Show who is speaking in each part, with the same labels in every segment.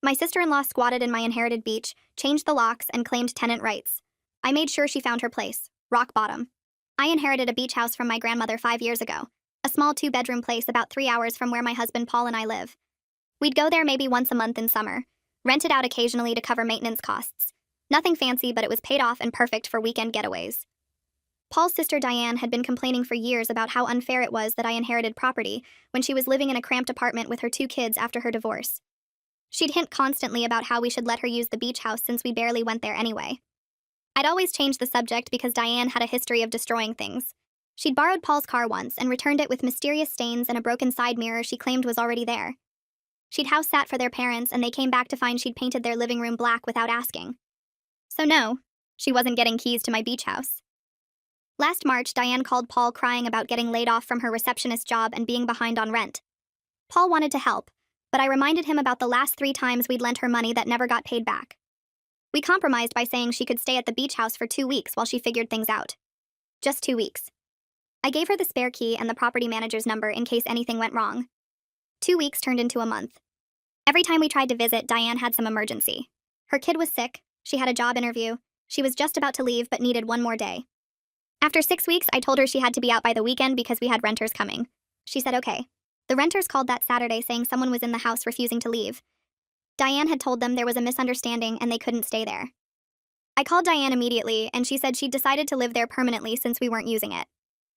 Speaker 1: My sister-in-law squatted in my inherited beach, changed the locks, and claimed tenant rights. I made sure she found her place. Rock bottom. I inherited a beach house from my grandmother 5 years ago. A small 2-bedroom place about 3 hours from where my husband Paul and I live. We'd go there maybe once a month in summer. Rent it out occasionally to cover maintenance costs. Nothing fancy, but it was paid off and perfect for weekend getaways. Paul's sister Diane had been complaining for years about how unfair it was that I inherited property when she was living in a cramped apartment with her 2 kids after her divorce. She'd hint constantly about how we should let her use the beach house since we barely went there anyway. I'd always change the subject because Diane had a history of destroying things. She'd borrowed Paul's car once and returned it with mysterious stains and a broken side mirror she claimed was already there. She'd house sat for their parents and they came back to find she'd painted their living room black without asking. So no, she wasn't getting keys to my beach house. Last March, Diane called Paul crying about getting laid off from her receptionist job and being behind on rent. Paul wanted to help, but I reminded him about the last 3 times we'd lent her money that never got paid back. We compromised by saying she could stay at the beach house for 2 weeks while she figured things out. Just 2 weeks. I gave her the spare key and the property manager's number in case anything went wrong. 2 weeks turned into a month. Every time we tried to visit, Diane had some emergency. Her kid was sick, she had a job interview, she was just about to leave but needed 1 more day. After 6 weeks, I told her she had to be out by the weekend because we had renters coming. She said okay. The renters called that Saturday saying someone was in the house refusing to leave. Diane had told them there was a misunderstanding and they couldn't stay there. I called Diane immediately and she said she'd decided to live there permanently since we weren't using it.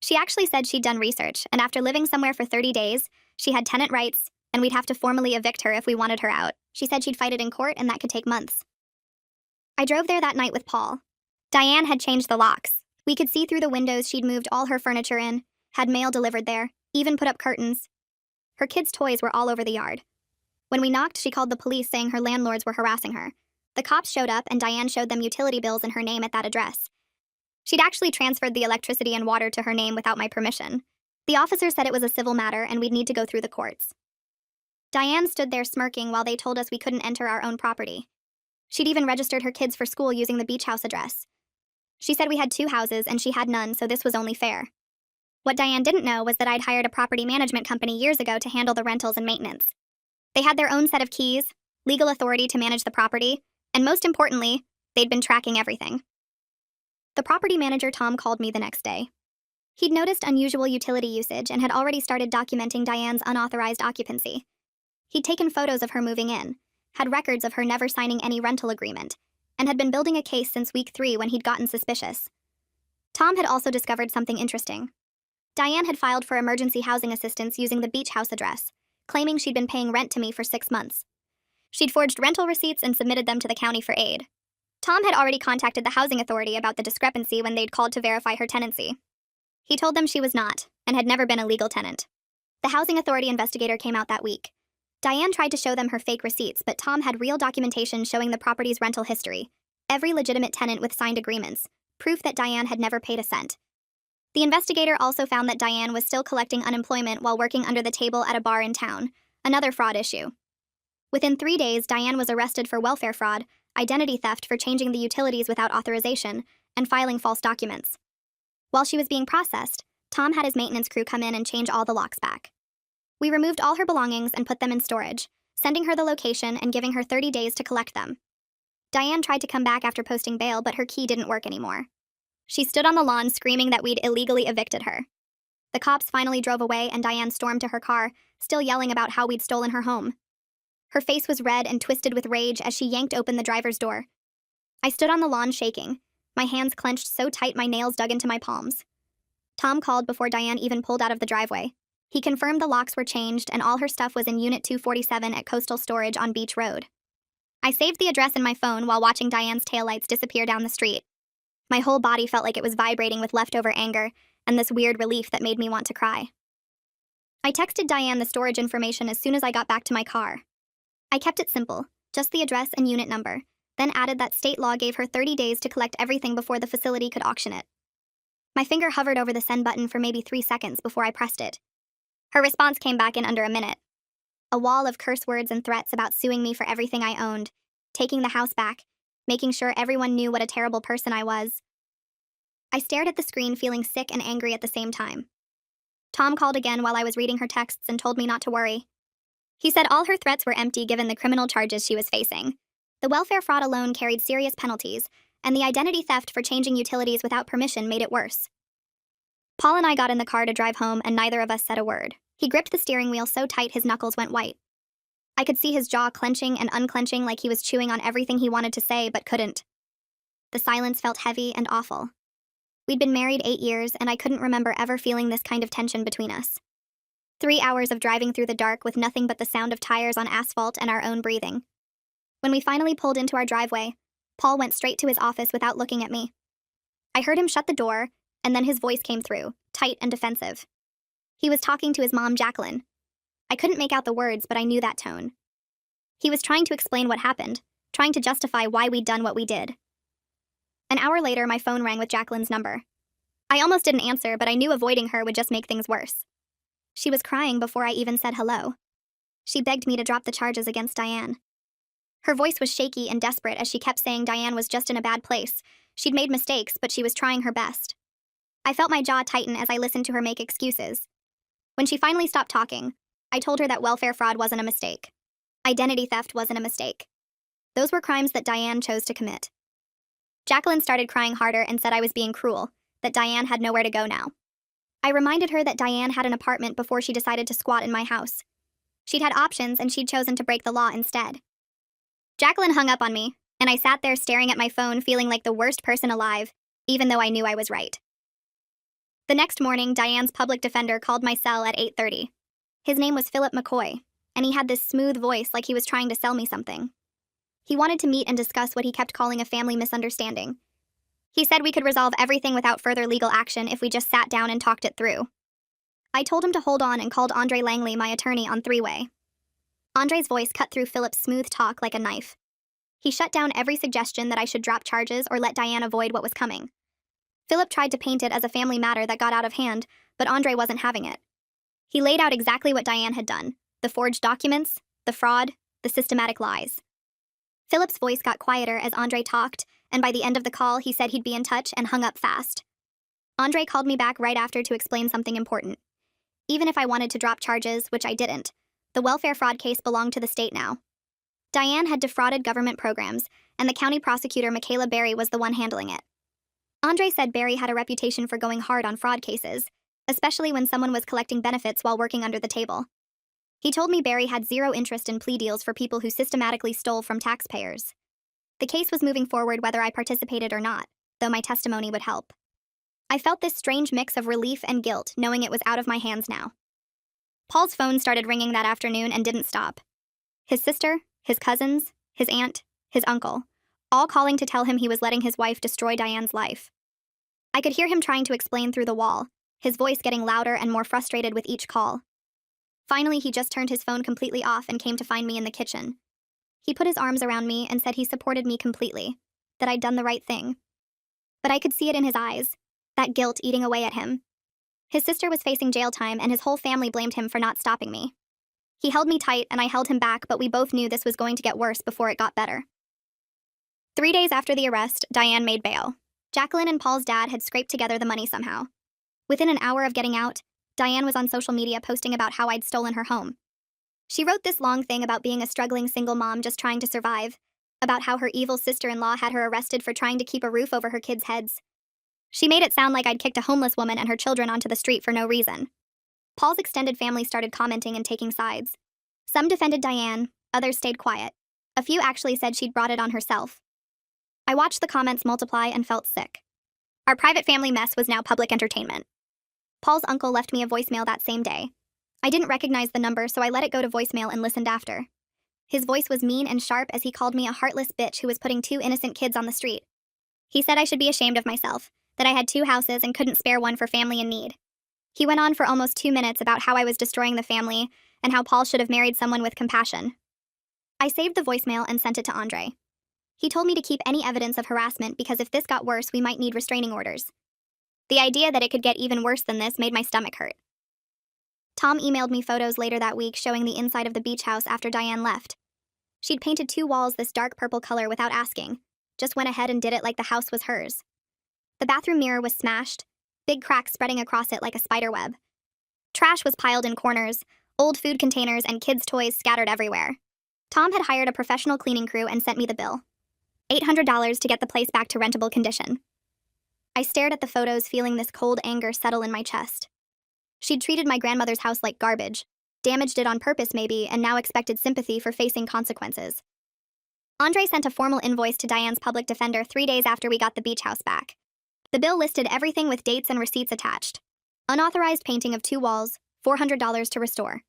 Speaker 1: She actually said she'd done research, and after living somewhere for 30 days, she had tenant rights, and we'd have to formally evict her if we wanted her out. She said she'd fight it in court and that could take months. I drove there that night with Paul. Diane had changed the locks. We could see through the windows she'd moved all her furniture in, had mail delivered there, even put up curtains. Her kids' toys were all over the yard. When we knocked, she called the police saying her landlords were harassing her. The cops showed up and Diane showed them utility bills in her name at that address. She'd actually transferred the electricity and water to her name without my permission. The officer said it was a civil matter and we'd need to go through the courts. Diane stood there smirking while they told us we couldn't enter our own property. She'd even registered her kids for school using the beach house address. She said we had 2 houses and she had none, so this was only fair. What Diane didn't know was that I'd hired a property management company years ago to handle the rentals and maintenance. They had their own set of keys, legal authority to manage the property, and most importantly, they'd been tracking everything. The property manager Tom called me the next day. He'd noticed unusual utility usage and had already started documenting Diane's unauthorized occupancy. He'd taken photos of her moving in, had records of her never signing any rental agreement, and had been building a case since week 3 when he'd gotten suspicious. Tom had also discovered something interesting. Diane had filed for emergency housing assistance using the beach house address, claiming she'd been paying rent to me for 6 months. She'd forged rental receipts and submitted them to the county for aid. Tom had already contacted the housing authority about the discrepancy when they'd called to verify her tenancy. He told them she was not, and had never been a legal tenant. The housing authority investigator came out that week. Diane tried to show them her fake receipts, but Tom had real documentation showing the property's rental history, every legitimate tenant with signed agreements, proof that Diane had never paid a cent. The investigator also found that Diane was still collecting unemployment while working under the table at a bar in town, another fraud issue. Within 3 days, Diane was arrested for welfare fraud, identity theft for changing the utilities without authorization, and filing false documents. While she was being processed, Tom had his maintenance crew come in and change all the locks back. We removed all her belongings and put them in storage, sending her the location and giving her 30 days to collect them. Diane tried to come back after posting bail, but her key didn't work anymore. She stood on the lawn screaming that we'd illegally evicted her. The cops finally drove away and Diane stormed to her car, still yelling about how we'd stolen her home. Her face was red and twisted with rage as she yanked open the driver's door. I stood on the lawn shaking, my hands clenched so tight my nails dug into my palms. Tom called before Diane even pulled out of the driveway. He confirmed the locks were changed and all her stuff was in Unit 247 at Coastal Storage on Beach Road. I saved the address in my phone while watching Diane's taillights disappear down the street. My whole body felt like it was vibrating with leftover anger and this weird relief that made me want to cry. I texted Diane the storage information as soon as I got back to my car. I kept it simple, just the address and unit number, then added that state law gave her 30 days to collect everything before the facility could auction it. My finger hovered over the send button for maybe 3 seconds before I pressed it. Her response came back in under a minute. A wall of curse words and threats about suing me for everything I owned, taking the house back, making sure everyone knew what a terrible person I was. I stared at the screen feeling sick and angry at the same time. Tom called again while I was reading her texts and told me not to worry. He said all her threats were empty given the criminal charges she was facing. The welfare fraud alone carried serious penalties, and the identity theft for changing utilities without permission made it worse. Paul and I got in the car to drive home, and neither of us said a word. He gripped the steering wheel so tight his knuckles went white. I could see his jaw clenching and unclenching like he was chewing on everything he wanted to say but couldn't. The silence felt heavy and awful. We'd been married 8 years, and I couldn't remember ever feeling this kind of tension between us. 3 hours of driving through the dark with nothing but the sound of tires on asphalt and our own breathing. When we finally pulled into our driveway, Paul went straight to his office without looking at me. I heard him shut the door, and then his voice came through, tight and defensive. He was talking to his mom, Jacqueline. I couldn't make out the words, but I knew that tone. He was trying to explain what happened, trying to justify why we'd done what we did. An hour later, my phone rang with Jacqueline's number. I almost didn't answer, but I knew avoiding her would just make things worse. She was crying before I even said hello. She begged me to drop the charges against Diane. Her voice was shaky and desperate as she kept saying Diane was just in a bad place. She'd made mistakes, but she was trying her best. I felt my jaw tighten as I listened to her make excuses. When she finally stopped talking, I told her that welfare fraud wasn't a mistake. Identity theft wasn't a mistake. Those were crimes that Diane chose to commit. Jacqueline started crying harder and said I was being cruel, that Diane had nowhere to go now. I reminded her that Diane had an apartment before she decided to squat in my house. She'd had options, and she'd chosen to break the law instead. Jacqueline hung up on me, and I sat there staring at my phone feeling like the worst person alive, even though I knew I was right. The next morning, Diane's public defender called my cell at 8:30. His name was Philip McCoy, and he had this smooth voice like he was trying to sell me something. He wanted to meet and discuss what he kept calling a family misunderstanding. He said we could resolve everything without further legal action if we just sat down and talked it through. I told him to hold on and called Andre Langley, my attorney, on three-way. Andre's voice cut through Philip's smooth talk like a knife. He shut down every suggestion that I should drop charges or let Diane avoid what was coming. Philip tried to paint it as a family matter that got out of hand, but Andre wasn't having it. He laid out exactly what Diane had done: the forged documents, the fraud, the systematic lies. Philip's voice got quieter as Andre talked, and by the end of the call, he said he'd be in touch and hung up fast. Andre called me back right after to explain something important. Even if I wanted to drop charges, which I didn't, the welfare fraud case belonged to the state now. Diane had defrauded government programs, and the county prosecutor, Michaela Berry, was the one handling it. Andre said Berry had a reputation for going hard on fraud cases, especially when someone was collecting benefits while working under the table. He told me Berry had zero interest in plea deals for people who systematically stole from taxpayers. The case was moving forward whether I participated or not, though my testimony would help. I felt this strange mix of relief and guilt, knowing it was out of my hands now. Paul's phone started ringing that afternoon and didn't stop. His sister, his cousins, his aunt, his uncle, all calling to tell him he was letting his wife destroy Diane's life. I could hear him trying to explain through the wall, his voice getting louder and more frustrated with each call. Finally, he just turned his phone completely off and came to find me in the kitchen. He put his arms around me and said he supported me completely, that I'd done the right thing. But I could see it in his eyes, that guilt eating away at him. His sister was facing jail time, and his whole family blamed him for not stopping me. He held me tight, and I held him back, but we both knew this was going to get worse before it got better. 3 days after the arrest, Diane made bail. Jacqueline and Paul's dad had scraped together the money somehow. Within an hour of getting out, Diane was on social media posting about how I'd stolen her home. She wrote this long thing about being a struggling single mom just trying to survive, about how her evil sister-in-law had her arrested for trying to keep a roof over her kids' heads. She made it sound like I'd kicked a homeless woman and her children onto the street for no reason. Paul's extended family started commenting and taking sides. Some defended Diane, others stayed quiet. A few actually said she'd brought it on herself. I watched the comments multiply and felt sick. Our private family mess was now public entertainment. Paul's uncle left me a voicemail that same day. I didn't recognize the number, so I let it go to voicemail and listened after. His voice was mean and sharp as he called me a heartless bitch who was putting 2 innocent kids on the street. He said I should be ashamed of myself, that I had 2 houses and couldn't spare one for family in need. He went on for almost 2 minutes about how I was destroying the family and how Paul should have married someone with compassion. I saved the voicemail and sent it to Andre. He told me to keep any evidence of harassment because if this got worse, we might need restraining orders. The idea that it could get even worse than this made my stomach hurt. Tom emailed me photos later that week showing the inside of the beach house after Diane left. She'd painted 2 walls this dark purple color without asking, just went ahead and did it like the house was hers. The bathroom mirror was smashed, big cracks spreading across it like a spider web. Trash was piled in corners, Old food containers and kids' toys scattered everywhere. Tom had hired a professional cleaning crew and sent me the bill. $800 to get the place back to rentable condition. I stared at the photos, feeling this cold anger settle in my chest. She'd treated my grandmother's house like garbage, damaged it on purpose maybe, and now expected sympathy for facing consequences. Andre sent a formal invoice to Diane's public defender 3 days after we got the beach house back. The bill listed everything with dates and receipts attached. Unauthorized painting of 2 walls, $400 to restore.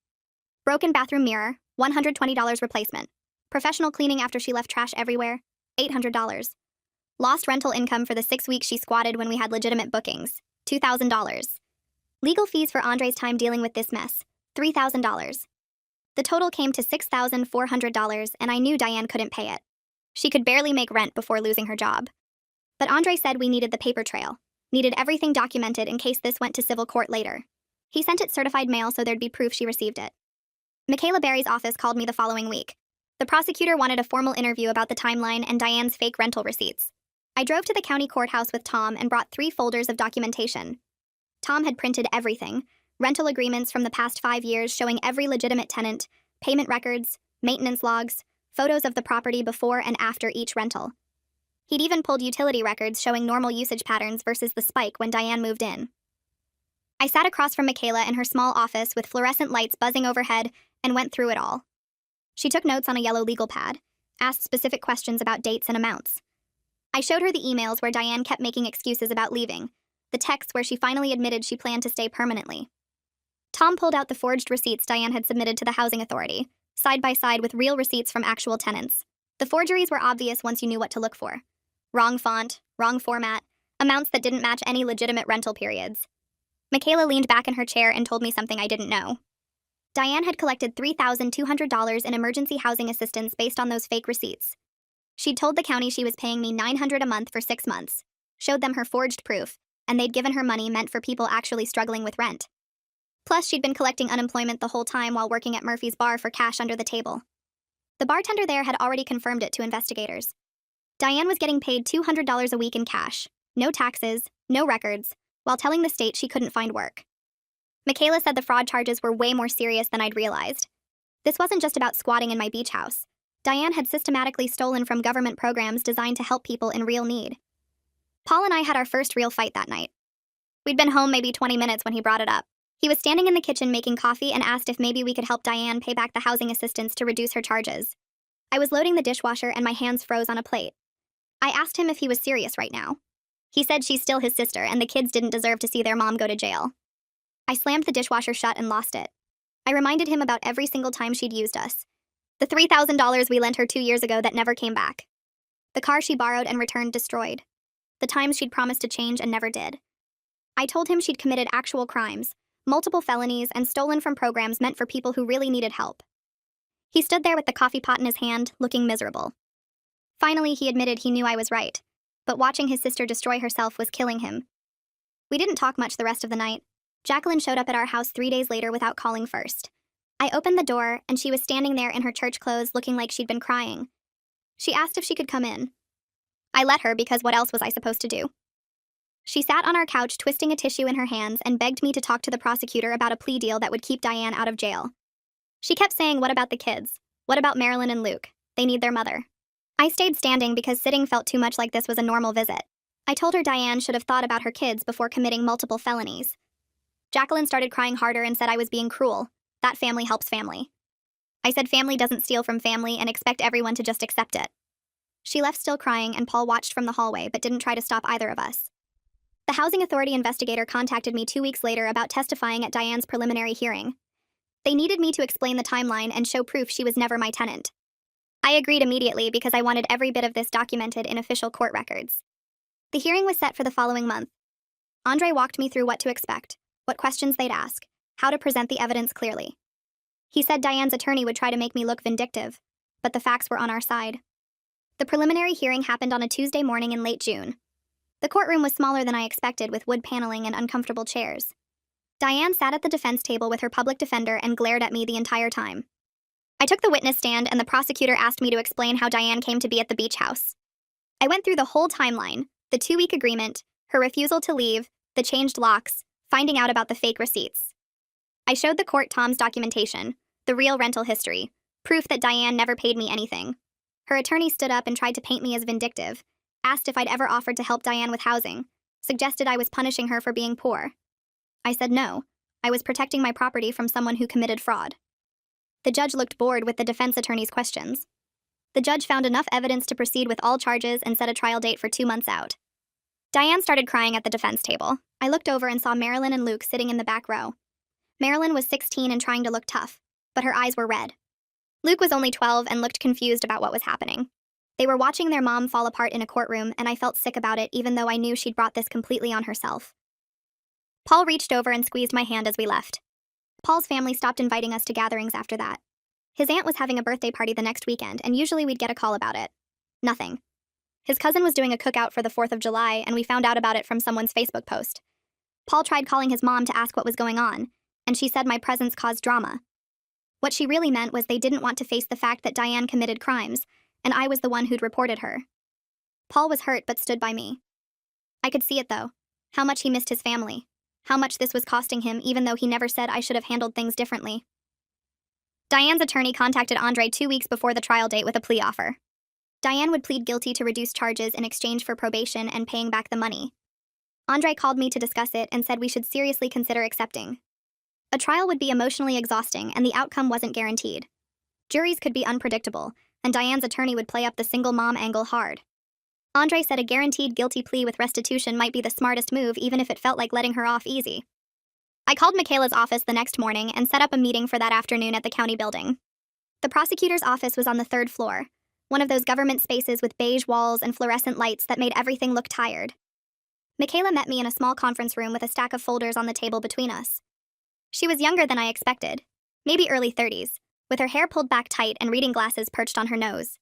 Speaker 1: Broken bathroom mirror, $120 replacement. Professional cleaning after she left trash everywhere, $800. Lost rental income for the 6 weeks she squatted when we had legitimate bookings, $2,000. Legal fees for Andre's time dealing with this mess, $3,000. The total came to $6,400, and I knew Diane couldn't pay it. She could barely make rent before losing her job. But Andre said we needed the paper trail, needed everything documented in case this went to civil court later. He sent it certified mail so there'd be proof she received it. Michaela Berry's office called me the following week. The prosecutor wanted a formal interview about the timeline and Diane's fake rental receipts. I drove to the county courthouse with Tom and brought 3 folders of documentation. Tom had printed everything: rental agreements from the past 5 years showing every legitimate tenant, payment records, maintenance logs, photos of the property before and after each rental. He'd even pulled utility records showing normal usage patterns versus the spike when Diane moved in. I sat across from Michaela in her small office with fluorescent lights buzzing overhead and went through it all. She took notes on a yellow legal pad, asked specific questions about dates and amounts. I showed her the emails where Diane kept making excuses about leaving, the texts where she finally admitted she planned to stay permanently. Tom pulled out the forged receipts Diane had submitted to the housing authority, side by side with real receipts from actual tenants. The forgeries were obvious once you knew what to look for. Wrong font, wrong format, amounts that didn't match any legitimate rental periods. Michaela leaned back in her chair and told me something I didn't know. Diane had collected $3,200 in emergency housing assistance based on those fake receipts. She'd told the county she was paying me $900 a month for 6 months, showed them her forged proof, and they'd given her money meant for people actually struggling with rent. Plus, she'd been collecting unemployment the whole time while working at Murphy's Bar for cash under the table. The bartender there had already confirmed it to investigators. Diane was getting paid $200 a week in cash, no taxes, no records, while telling the state she couldn't find work. Michaela said the fraud charges were way more serious than I'd realized. This wasn't just about squatting in my beach house. Diane had systematically stolen from government programs designed to help people in real need. Paul and I had our first real fight that night. We'd been home maybe 20 minutes when he brought it up. He was standing in the kitchen making coffee and asked if maybe we could help Diane pay back the housing assistance to reduce her charges. I was loading the dishwasher and my hands froze on a plate. I asked him if he was serious right now. He said she's still his sister and the kids didn't deserve to see their mom go to jail. I slammed the dishwasher shut and lost it. I reminded him about every single time she'd used us. The $3,000 we lent her 2 years ago that never came back. The car she borrowed and returned destroyed. The times she'd promised to change and never did. I told him she'd committed actual crimes, multiple felonies, and stolen from programs meant for people who really needed help. He stood there with the coffee pot in his hand, looking miserable. Finally, he admitted he knew I was right, but watching his sister destroy herself was killing him. We didn't talk much the rest of the night. Jacqueline showed up at our house 3 days later without calling first. I opened the door, and she was standing there in her church clothes looking like she'd been crying. She asked if she could come in. I let her because what else was I supposed to do? She sat on our couch twisting a tissue in her hands and begged me to talk to the prosecutor about a plea deal that would keep Diane out of jail. She kept saying, "What about the kids? What about Marilyn and Luke? They need their mother." I stayed standing because sitting felt too much like this was a normal visit. I told her Diane should have thought about her kids before committing multiple felonies. Jacqueline started crying harder and said I was being cruel. That family helps family. I said family doesn't steal from family and expect everyone to just accept it. She left still crying, and Paul watched from the hallway but didn't try to stop either of us. The housing authority investigator contacted me 2 weeks later about testifying at Diane's preliminary hearing. They needed me to explain the timeline and show proof she was never my tenant. I agreed immediately because I wanted every bit of this documented in official court records. The hearing was set for the following month. Andre walked me through what to expect, what questions they'd ask, how to present the evidence clearly. He said Diane's attorney would try to make me look vindictive, but the facts were on our side. The preliminary hearing happened on a Tuesday morning in late June. The courtroom was smaller than I expected, with wood paneling and uncomfortable chairs. Diane sat at the defense table with her public defender and glared at me the entire time. I took the witness stand, and the prosecutor asked me to explain how Diane came to be at the beach house. I went through the whole timeline, the 2-week agreement, her refusal to leave, the changed locks, finding out about the fake receipts. I showed the court Tom's documentation, the real rental history, proof that Diane never paid me anything. Her attorney stood up and tried to paint me as vindictive, asked if I'd ever offered to help Diane with housing, suggested I was punishing her for being poor. I said no, I was protecting my property from someone who committed fraud. The judge looked bored with the defense attorney's questions. The judge found enough evidence to proceed with all charges and set a trial date for 2 months out. Diane started crying at the defense table. I looked over and saw Marilyn and Luke sitting in the back row. Marilyn was 16 and trying to look tough, but her eyes were red. Luke was only 12 and looked confused about what was happening. They were watching their mom fall apart in a courtroom, and I felt sick about it even though I knew she'd brought this completely on herself. Paul reached over and squeezed my hand as we left. Paul's family stopped inviting us to gatherings after that. His aunt was having a birthday party the next weekend, and usually we'd get a call about it. Nothing. His cousin was doing a cookout for the 4th of July, and we found out about it from someone's Facebook post. Paul tried calling his mom to ask what was going on, and she said my presence caused drama. What she really meant was they didn't want to face the fact that Diane committed crimes, and I was the one who'd reported her. Paul was hurt but stood by me. I could see it though, how much he missed his family, how much this was costing him even though he never said I should have handled things differently. Diane's attorney contacted Andre 2 weeks before the trial date with a plea offer. Diane would plead guilty to reduced charges in exchange for probation and paying back the money. Andre called me to discuss it and said we should seriously consider accepting. A trial would be emotionally exhausting and the outcome wasn't guaranteed. Juries could be unpredictable, and Diane's attorney would play up the single mom angle hard. Andre said a guaranteed guilty plea with restitution might be the smartest move even if it felt like letting her off easy. I called Michaela's office the next morning and set up a meeting for that afternoon at the county building. The prosecutor's office was on the 3rd floor, one of those government spaces with beige walls and fluorescent lights that made everything look tired. Michaela met me in a small conference room with a stack of folders on the table between us. She was younger than I expected, maybe early 30s, with her hair pulled back tight and reading glasses perched on her nose.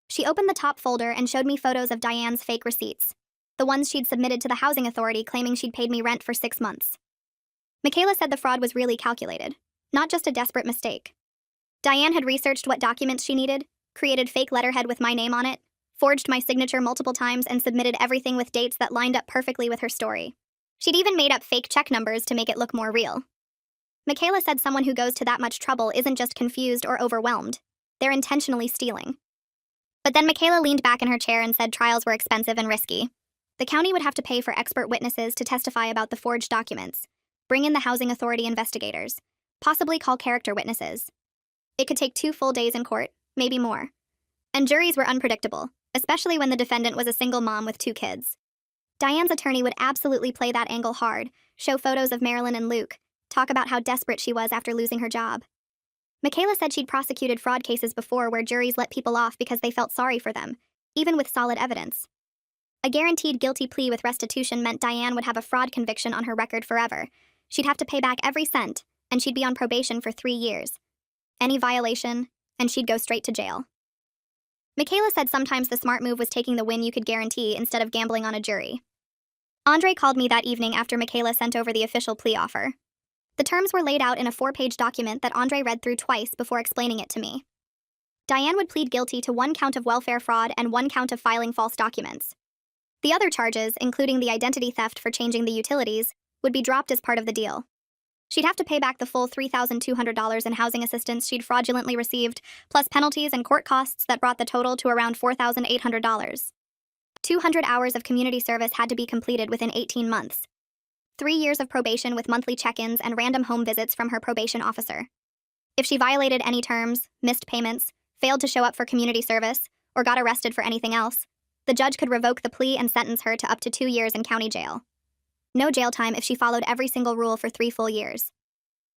Speaker 1: She opened the top folder and showed me photos of Diane's fake receipts, the ones she'd submitted to the housing authority claiming she'd paid me rent for 6 months. Michaela said the fraud was really calculated, not just a desperate mistake. Diane had researched what documents she needed, created fake letterhead with my name on it, forged my signature multiple times, and submitted everything with dates that lined up perfectly with her story. She'd even made up fake check numbers to make it look more real. Michaela said someone who goes to that much trouble isn't just confused or overwhelmed. They're intentionally stealing. But then Michaela leaned back in her chair and said trials were expensive and risky. The county would have to pay for expert witnesses to testify about the forged documents, bring in the housing authority investigators, possibly call character witnesses. It could take 2 full days in court, maybe more. And juries were unpredictable, especially when the defendant was a single mom with 2 kids. Diane's attorney would absolutely play that angle hard, show photos of Marilyn and Luke, talk about how desperate she was after losing her job. Michaela said she'd prosecuted fraud cases before where juries let people off because they felt sorry for them, even with solid evidence. A guaranteed guilty plea with restitution meant Diane would have a fraud conviction on her record forever. She'd have to pay back every cent, and she'd be on probation for 3 years. Any violation, and she'd go straight to jail. Michaela said sometimes the smart move was taking the win you could guarantee instead of gambling on a jury. Andre called me that evening after Michaela sent over the official plea offer. The terms were laid out in a 4-page document that Andre read through twice before explaining it to me. Diane would plead guilty to 1 count of welfare fraud and 1 count of filing false documents. The other charges, including the identity theft for changing the utilities, would be dropped as part of the deal. She'd have to pay back the full $3,200 in housing assistance she'd fraudulently received, plus penalties and court costs that brought the total to around $4,800. 200 hours of community service had to be completed within 18 months. 3 years of probation with monthly check-ins and random home visits from her probation officer. If she violated any terms, missed payments, failed to show up for community service, or got arrested for anything else, the judge could revoke the plea and sentence her to up to 2 years in county jail. No jail time if she followed every single rule for 3 full years.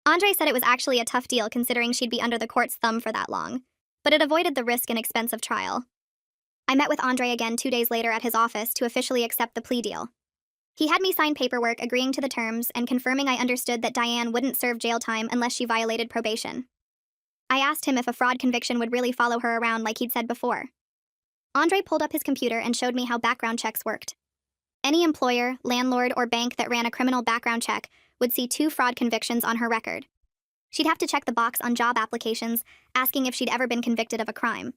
Speaker 1: Andre said it was actually a tough deal considering she'd be under the court's thumb for that long, but it avoided the risk and expense of trial. I met with Andre again 2 days later at his office to officially accept the plea deal. He had me sign paperwork agreeing to the terms and confirming I understood that Diane wouldn't serve jail time unless she violated probation. I asked him if a fraud conviction would really follow her around like he'd said before. Andre pulled up his computer and showed me how background checks worked. Any employer, landlord, or bank that ran a criminal background check would see 2 fraud convictions on her record. She'd have to check the box on job applications, asking if she'd ever been convicted of a crime.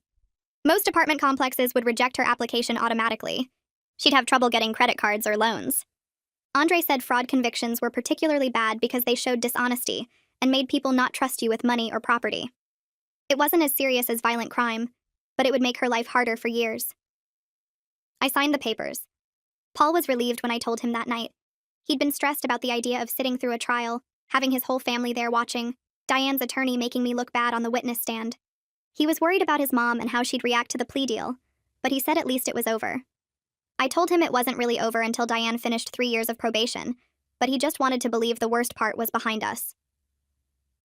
Speaker 1: Most apartment complexes would reject her application automatically. She'd have trouble getting credit cards or loans. Andre said fraud convictions were particularly bad because they showed dishonesty, and made people not trust you with money or property. It wasn't as serious as violent crime, but it would make her life harder for years. I signed the papers. Paul was relieved when I told him that night. He'd been stressed about the idea of sitting through a trial, having his whole family there watching, Diane's attorney making me look bad on the witness stand. He was worried about his mom and how she'd react to the plea deal, but he said at least it was over. I told him it wasn't really over until Diane finished 3 years of probation, but he just wanted to believe the worst part was behind us.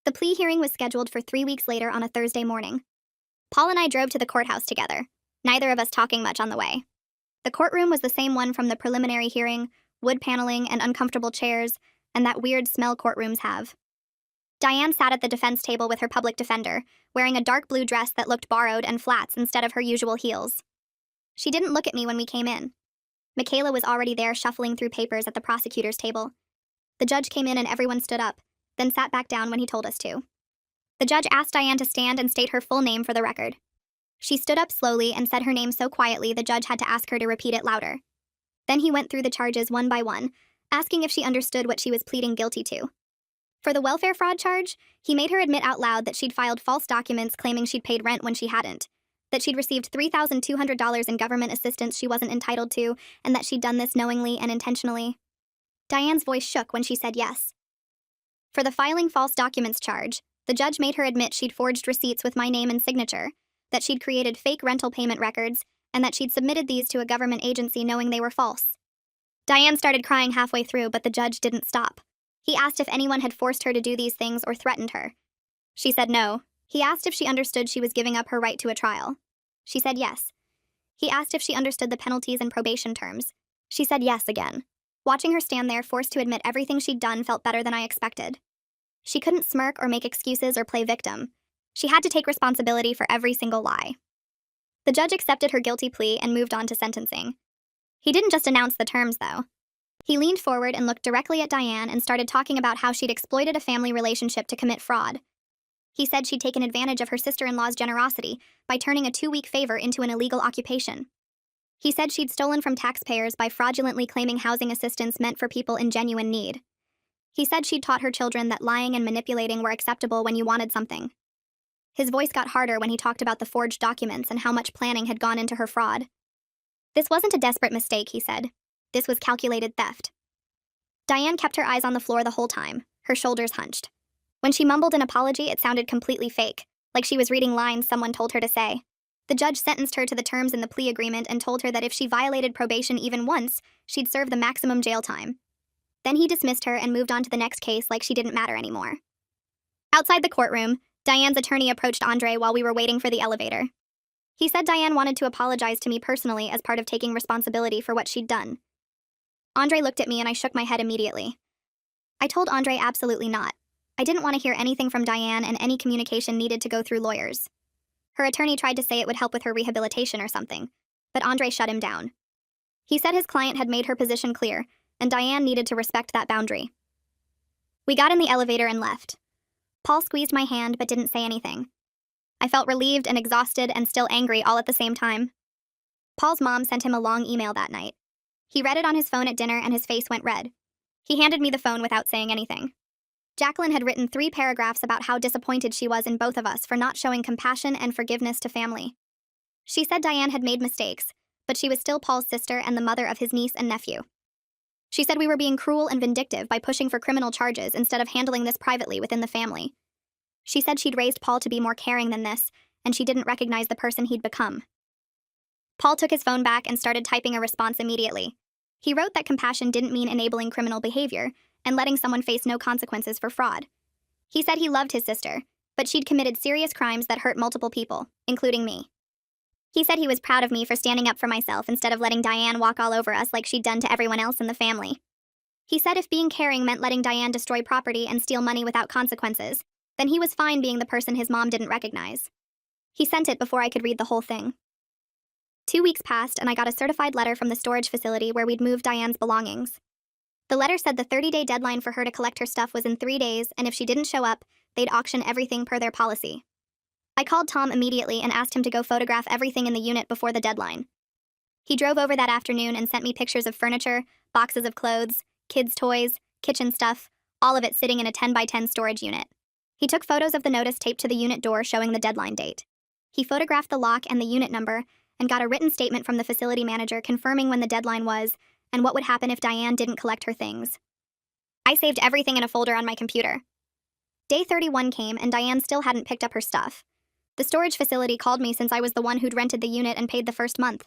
Speaker 1: The plea hearing was scheduled for 3 weeks later on a Thursday morning. Paul and I drove to the courthouse together, neither of us talking much on the way. The courtroom was the same one from the preliminary hearing, wood paneling and uncomfortable chairs, and that weird smell courtrooms have. Diane sat at the defense table with her public defender, wearing a dark blue dress that looked borrowed and flats instead of her usual heels. She didn't look at me when we came in. Michaela was already there shuffling through papers at the prosecutor's table. The judge came in and everyone stood up, then sat back down when he told us to. The judge asked Diane to stand and state her full name for the record. She stood up slowly and said her name so quietly the judge had to ask her to repeat it louder. Then he went through the charges one by one, asking if she understood what she was pleading guilty to. For the welfare fraud charge, he made her admit out loud that she'd filed false documents claiming she'd paid rent when she hadn't, that she'd received $3,200 in government assistance she wasn't entitled to, and that she'd done this knowingly and intentionally. Diane's voice shook when she said yes. For the filing false documents charge, the judge made her admit she'd forged receipts with my name and signature, that she'd created fake rental payment records, and that she'd submitted these to a government agency knowing they were false. Diane started crying halfway through, but the judge didn't stop. He asked if anyone had forced her to do these things or threatened her. She said no. He asked if she understood she was giving up her right to a trial. She said yes. He asked if she understood the penalties and probation terms. She said yes again. Watching her stand there, forced to admit everything she'd done, felt better than I expected. She couldn't smirk or make excuses or play victim. She had to take responsibility for every single lie. The judge accepted her guilty plea and moved on to sentencing. He didn't just announce the terms, though. He leaned forward and looked directly at Diane and started talking about how she'd exploited a family relationship to commit fraud. He said she'd taken advantage of her sister-in-law's generosity by turning a 2-week favor into an illegal occupation. He said she'd stolen from taxpayers by fraudulently claiming housing assistance meant for people in genuine need. He said she'd taught her children that lying and manipulating were acceptable when you wanted something. His voice got harder when he talked about the forged documents and how much planning had gone into her fraud. This wasn't a desperate mistake, he said. This was calculated theft. Diane kept her eyes on the floor the whole time, her shoulders hunched. When she mumbled an apology, it sounded completely fake, like she was reading lines someone told her to say. The judge sentenced her to the terms in the plea agreement and told her that if she violated probation even once, she'd serve the maximum jail time. Then he dismissed her and moved on to the next case like she didn't matter anymore. Outside the courtroom, Diane's attorney approached Andre while we were waiting for the elevator. He said Diane wanted to apologize to me personally as part of taking responsibility for what she'd done. Andre looked at me and I shook my head immediately. I told Andre absolutely not. I didn't want to hear anything from Diane, and any communication needed to go through lawyers. Her attorney tried to say it would help with her rehabilitation or something, but Andre shut him down. He said his client had made her position clear, and Diane needed to respect that boundary. We got in the elevator and left. Paul squeezed my hand but didn't say anything. I felt relieved and exhausted and still angry all at the same time. Paul's mom sent him a long email that night. He read it on his phone at dinner and his face went red. He handed me the phone without saying anything. Jacqueline had written 3 paragraphs about how disappointed she was in both of us for not showing compassion and forgiveness to family. She said Diane had made mistakes, but she was still Paul's sister and the mother of his niece and nephew. She said we were being cruel and vindictive by pushing for criminal charges instead of handling this privately within the family. She said she'd raised Paul to be more caring than this, and she didn't recognize the person he'd become. Paul took his phone back and started typing a response immediately. He wrote that compassion didn't mean enabling criminal behavior and letting someone face no consequences for fraud. He said he loved his sister, but she'd committed serious crimes that hurt multiple people, including me. He said he was proud of me for standing up for myself instead of letting Diane walk all over us like she'd done to everyone else in the family. He said if being caring meant letting Diane destroy property and steal money without consequences, then he was fine being the person his mom didn't recognize. He sent it before I could read the whole thing. 2 weeks passed and I got a certified letter from the storage facility where we'd moved Diane's belongings. The letter said the 30-day deadline for her to collect her stuff was in 3 days, and if she didn't show up, they'd auction everything per their policy. I called Tom immediately and asked him to go photograph everything in the unit before the deadline. He drove over that afternoon and sent me pictures of furniture, boxes of clothes, kids' toys, kitchen stuff, all of it sitting in a 10 by 10 storage unit. He took photos of the notice taped to the unit door showing the deadline date. He photographed the lock and the unit number and got a written statement from the facility manager confirming when the deadline was and what would happen if Diane didn't collect her things. I saved everything in a folder on my computer. Day 31 came and Diane still hadn't picked up her stuff. The storage facility called me since I was the one who'd rented the unit and paid the first month.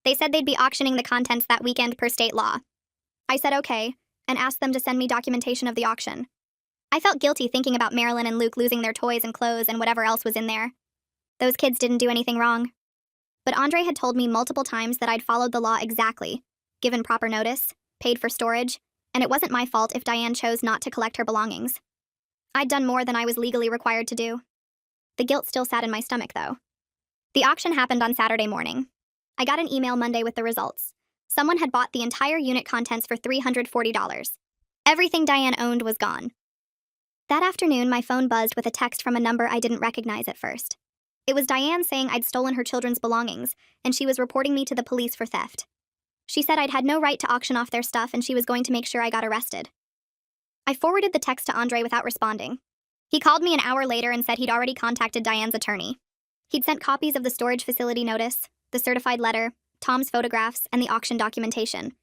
Speaker 1: They said they'd be auctioning the contents that weekend per state law. I said okay, and asked them to send me documentation of the auction. I felt guilty thinking about Marilyn and Luke losing their toys and clothes and whatever else was in there. Those kids didn't do anything wrong. But Andre had told me multiple times that I'd followed the law exactly, given proper notice, paid for storage, and it wasn't my fault if Diane chose not to collect her belongings. I'd done more than I was legally required to do. The guilt still sat in my stomach, though. The auction happened on Saturday morning. I got an email Monday with the results. Someone had bought the entire unit contents for $340. Everything Diane owned was gone. That afternoon, my phone buzzed with a text from a number I didn't recognize at first. It was Diane saying I'd stolen her children's belongings, and she was reporting me to the police for theft. She said I'd had no right to auction off their stuff and she was going to make sure I got arrested. I forwarded the text to Andre without responding. He called me an hour later and said he'd already contacted Diane's attorney. He'd sent copies of the storage facility notice, the certified letter, Tom's photographs, and the auction documentation.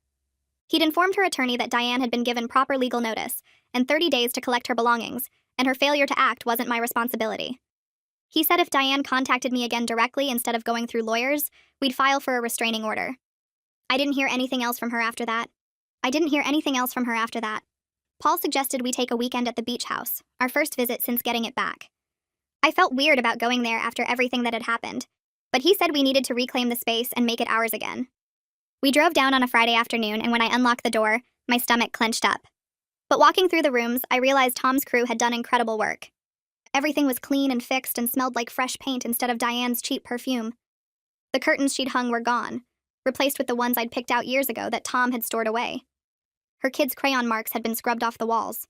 Speaker 1: He'd informed her attorney that Diane had been given proper legal notice and 30 days to collect her belongings, and her failure to act wasn't my responsibility. He said if Diane contacted me again directly instead of going through lawyers, we'd file for a restraining order. I didn't hear anything else from her after that. Paul suggested we take a weekend at the beach house, our first visit since getting it back. I felt weird about going there after everything that had happened, but he said we needed to reclaim the space and make it ours again. We drove down on a Friday afternoon, and when I unlocked the door, my stomach clenched up. But walking through the rooms, I realized Tom's crew had done incredible work. Everything was clean and fixed and smelled like fresh paint instead of Diane's cheap perfume. The curtains she'd hung were gone, replaced with the ones I'd picked out years ago that Tom had stored away. Her kids' crayon marks had been scrubbed off the walls.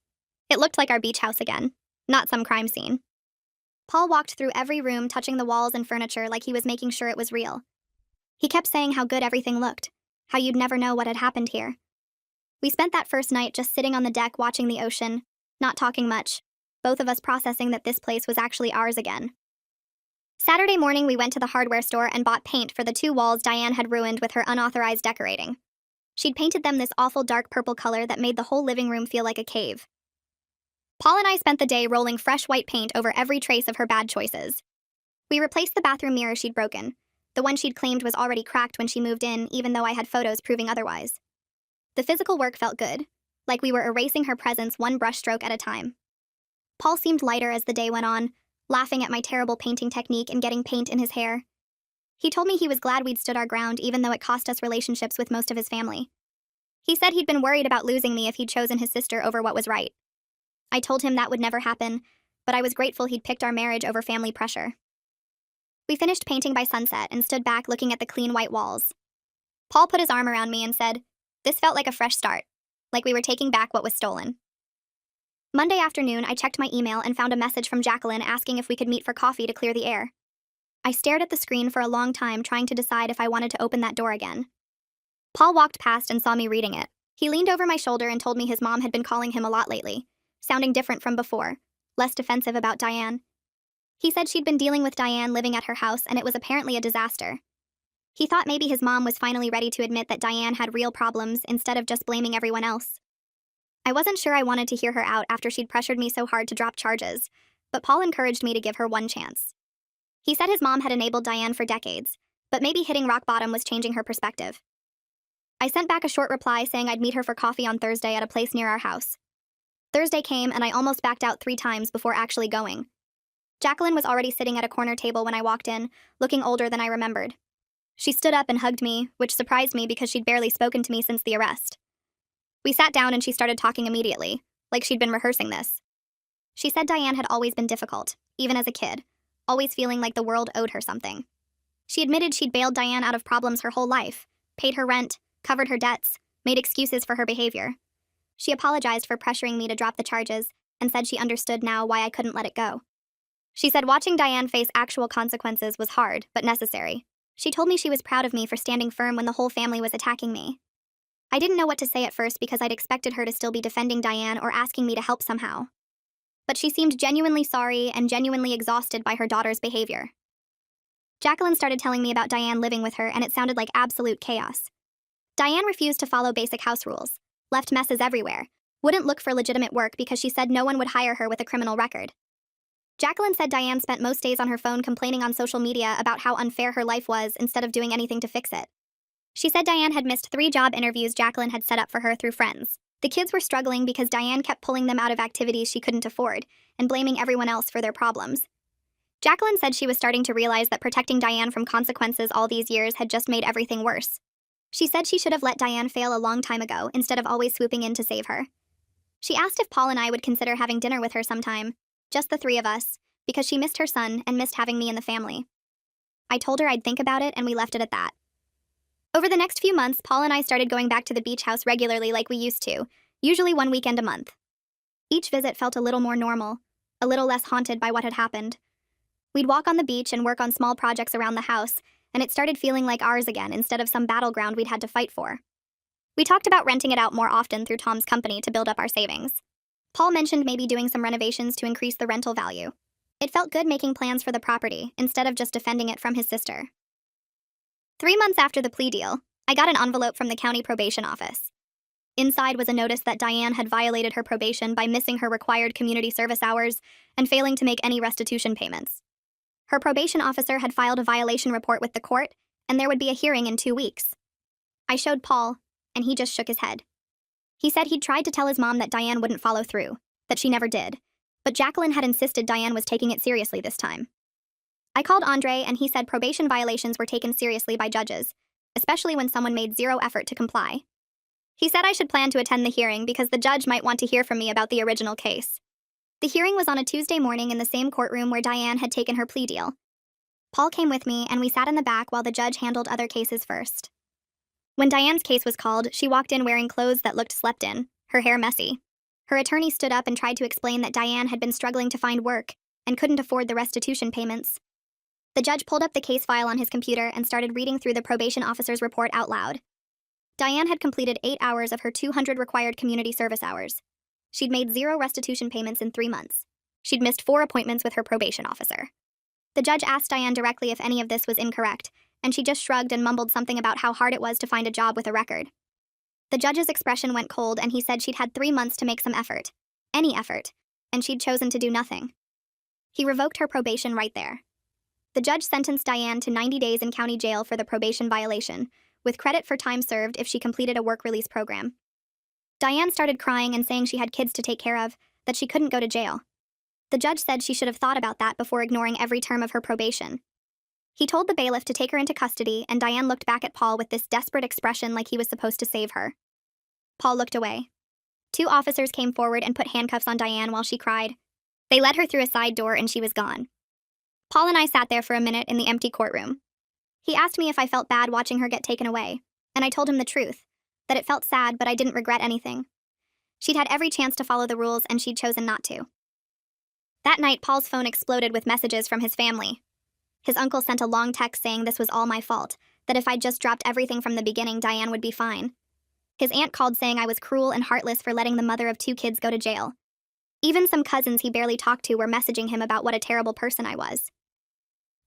Speaker 1: It looked like our beach house again, not some crime scene. Paul walked through every room, touching the walls and furniture like he was making sure it was real. He kept saying how good everything looked, how you'd never know what had happened here. We spent that first night just sitting on the deck watching the ocean, not talking much, both of us processing that this place was actually ours again. Saturday morning, we went to the hardware store and bought paint for the 2 walls Diane had ruined with her unauthorized decorating. She'd painted them this awful dark purple color that made the whole living room feel like a cave. Paul and I spent the day rolling fresh white paint over every trace of her bad choices. We replaced the bathroom mirror she'd broken, the one she'd claimed was already cracked when she moved in, even though I had photos proving otherwise. The physical work felt good, like we were erasing her presence one brushstroke at a time. Paul seemed lighter as the day went on, laughing at my terrible painting technique and getting paint in his hair. He told me he was glad we'd stood our ground even though it cost us relationships with most of his family. He said he'd been worried about losing me if he'd chosen his sister over what was right. I told him that would never happen, but I was grateful he'd picked our marriage over family pressure. We finished painting by sunset and stood back looking at the clean white walls. Paul put his arm around me and said, "This felt like a fresh start, like we were taking back what was stolen." Monday afternoon, I checked my email and found a message from Jacqueline asking if we could meet for coffee to clear the air. I stared at the screen for a long time trying to decide if I wanted to open that door again. Paul walked past and saw me reading it. He leaned over my shoulder and told me his mom had been calling him a lot lately, sounding different from before, less defensive about Diane. He said she'd been dealing with Diane living at her house and it was apparently a disaster. He thought maybe his mom was finally ready to admit that Diane had real problems instead of just blaming everyone else. I wasn't sure I wanted to hear her out after she'd pressured me so hard to drop charges, but Paul encouraged me to give her one chance. He said his mom had enabled Diane for decades, but maybe hitting rock bottom was changing her perspective. I sent back a short reply saying I'd meet her for coffee on Thursday at a place near our house. Thursday came and I almost backed out 3 times before actually going. Jacqueline was already sitting at a corner table when I walked in, looking older than I remembered. She stood up and hugged me, which surprised me because she'd barely spoken to me since the arrest. We sat down and she started talking immediately, like she'd been rehearsing this. She said Diane had always been difficult, even as a kid, always feeling like the world owed her something. She admitted she'd bailed Diane out of problems her whole life, paid her rent, covered her debts, made excuses for her behavior. She apologized for pressuring me to drop the charges and said she understood now why I couldn't let it go. She said watching Diane face actual consequences was hard, but necessary. She told me she was proud of me for standing firm when the whole family was attacking me. I didn't know what to say at first because I'd expected her to still be defending Diane or asking me to help somehow. but she seemed genuinely sorry and genuinely exhausted by her daughter's behavior. Jacqueline started telling me about Diane living with her, and it sounded like absolute chaos. Diane refused to follow basic house rules, left messes everywhere, wouldn't look for legitimate work because she said no one would hire her with a criminal record. Jacqueline said Diane spent most days on her phone complaining on social media about how unfair her life was instead of doing anything to fix it. She said Diane had missed 3 job interviews Jacqueline had set up for her through friends. The kids were struggling because Diane kept pulling them out of activities she couldn't afford and blaming everyone else for their problems. Jacqueline said she was starting to realize that protecting Diane from consequences all these years had just made everything worse. She said she should have let Diane fail a long time ago instead of always swooping in to save her. She asked if Paul and I would consider having dinner with her sometime, just the 3 of us, because she missed her son and missed having me in the family. I told her I'd think about it, and we left it at that. Over the next few months, Paul and I started going back to the beach house regularly like we used to, usually 1 weekend a month. Each visit felt a little more normal, a little less haunted by what had happened. We'd walk on the beach and work on small projects around the house, and it started feeling like ours again instead of some battleground we'd had to fight for. We talked about renting it out more often through Tom's company to build up our savings. Paul mentioned maybe doing some renovations to increase the rental value. It felt good making plans for the property instead of just defending it from his sister. 3 months after the plea deal, I got an envelope from the county probation office. Inside was a notice that Diane had violated her probation by missing her required community service hours and failing to make any restitution payments. Her probation officer had filed a violation report with the court, and there would be a hearing in 2 weeks. I showed Paul, and he just shook his head. He said he'd tried to tell his mom that Diane wouldn't follow through, that she never did, but Jacqueline had insisted Diane was taking it seriously this time. I called Andre, and he said probation violations were taken seriously by judges, especially when someone made 0 effort to comply. He said I should plan to attend the hearing because the judge might want to hear from me about the original case. The hearing was on a Tuesday morning in the same courtroom where Diane had taken her plea deal. Paul came with me, and we sat in the back while the judge handled other cases first. When Diane's case was called, she walked in wearing clothes that looked slept in, her hair messy. Her attorney stood up and tried to explain that Diane had been struggling to find work and couldn't afford the restitution payments. The judge pulled up the case file on his computer and started reading through the probation officer's report out loud. Diane had completed 8 hours of her 200 required community service hours. She'd made 0 restitution payments in 3 months. She'd missed 4 appointments with her probation officer. The judge asked Diane directly if any of this was incorrect, and she just shrugged and mumbled something about how hard it was to find a job with a record. The judge's expression went cold, and he said she'd had 3 months to make some effort. Any effort. And she'd chosen to do nothing. He revoked her probation right there. The judge sentenced Diane to 90 days in county jail for the probation violation, with credit for time served if she completed a work release program. Diane started crying and saying she had kids to take care of, that she couldn't go to jail. The judge said she should have thought about that before ignoring every term of her probation. He told the bailiff to take her into custody, and Diane looked back at Paul with this desperate expression like he was supposed to save her. Paul looked away. 2 officers came forward and put handcuffs on Diane while she cried. They led her through a side door and she was gone. Paul and I sat there for a minute in the empty courtroom. He asked me if I felt bad watching her get taken away, and I told him the truth, that it felt sad but I didn't regret anything. She'd had every chance to follow the rules and she'd chosen not to. That night, Paul's phone exploded with messages from his family. His uncle sent a long text saying this was all my fault, that if I'd just dropped everything from the beginning, Diane would be fine. His aunt called saying I was cruel and heartless for letting the mother of 2 kids go to jail. Even some cousins he barely talked to were messaging him about what a terrible person I was.